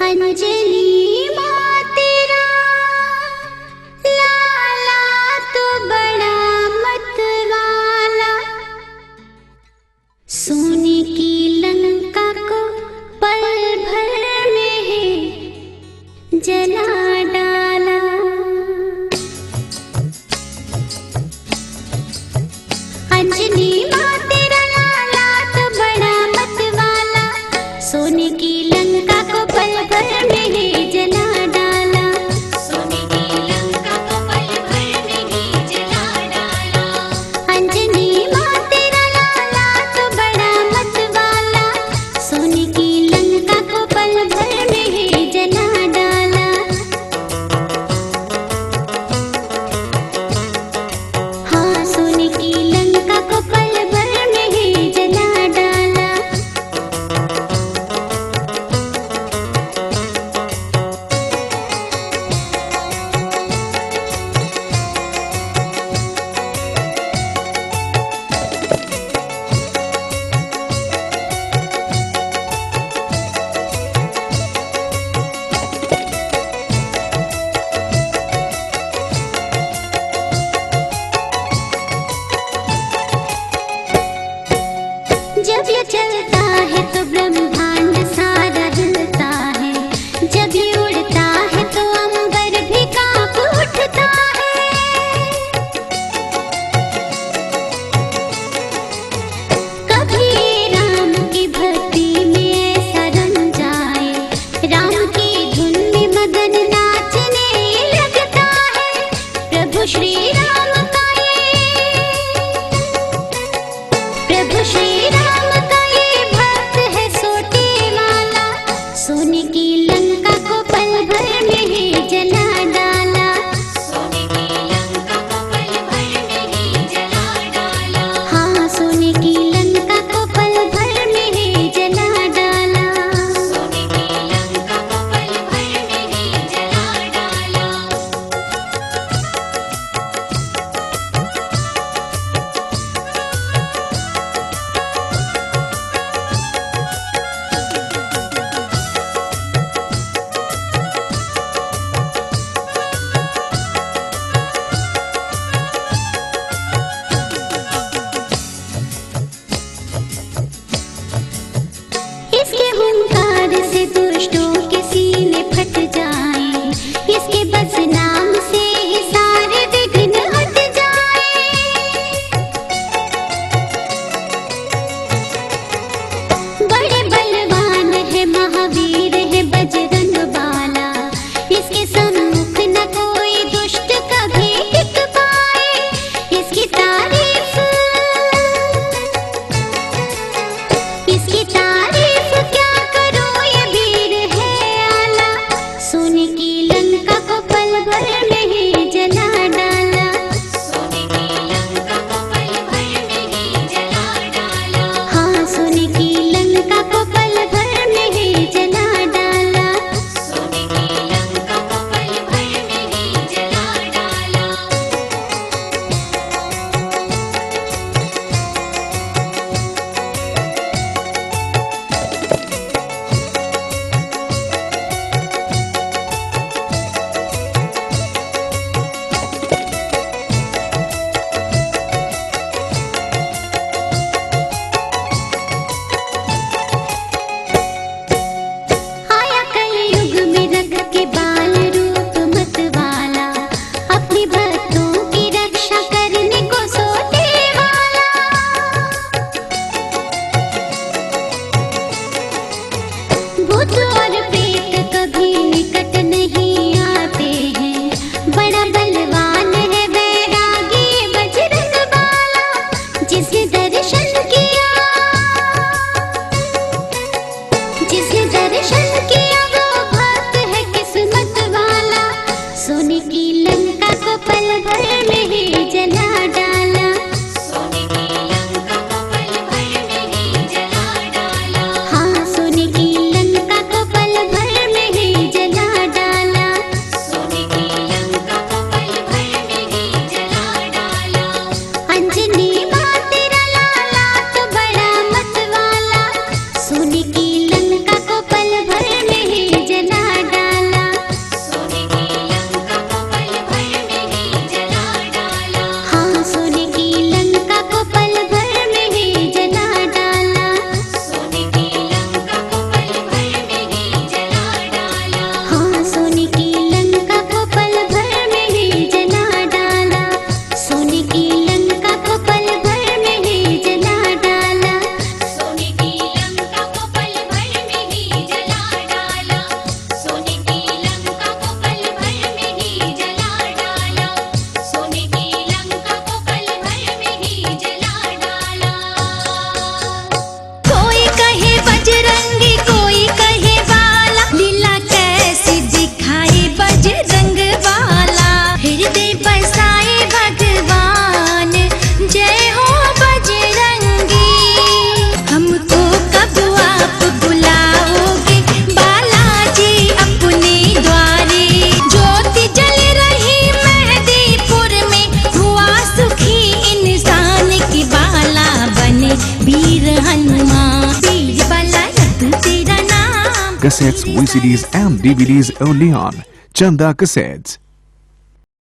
अंजलि माँ तेरा लाला तो बड़ा मतवाला, सोने की लंका को पल भर में ही जला डाला। अंजलि माँ तेरा लाला तो बड़ा मतवाला, सोने की लंका को पल भर में ही जला डाला। सोने की लंका को पल भर में ही जला डाला। अंजलि माँ तेरा लाला तो बड़ा मतवाला, सोने की लंका को पल भर में ही जला डाला। हाँ, सोने की लंका को पल भर में ही जला डाला। जब ये चलता है तो ब्रह्मांड सारा हिलता है, जब ये उड़ता है तो अंबर भी कांप उठता है। कभी राम की भक्ति में ऐसा रंग जाए, राम की धुन में मगन नाचने लगता है। प्रभु श्री राम का प्रभु श्री राम का ये भक्त है सोटे वाला, सोने की लंका को पल भर में ही जला डाला। सोने की लंका को पल भर में ही जला डाला। हाँ, सोने की लंका को पल भर में ही जला डाला। सोने की लंका को पल भर में ही जला डाला। इसके हुंकार से दुष्टों के सीने फट जाएं, इसके बस नाम से ही सारे विघ्न हट जाएं। बड़े बलवान है महावीर है बजरंग बाला, इसके सम्मुख न कोई दुष्ट कभी टिक पाए। इसकी तारीफ क्या करो, ये वीर है आला, सोने की लंका को पल भर में ही जला डाला। सोने की लंका को पल भर में ही जला डाला। हाँ, सोने की लंका को पल भर में ही जला डाला। सोने की लंका को पल भर में ही जला डाला। आया कलयुग में रख के बाल रूप मतवाला, अपने भक्तों की रक्षा करने को सोते वाला। भूत और प्रेत कभी निकट नहीं आते हैं, बड़ा बलवान है वैरागी बजरंग बाला। जिसने दर्शन किया वो भक्त है किस्मत वाला, सोने की लंका को पल भर में ही जला डाला। सोने की लंका को पल भर में ही जला डाला। हाँ, सोने की लंका को Cassettes, VCDs and DVDs only on Chanda Cassettes.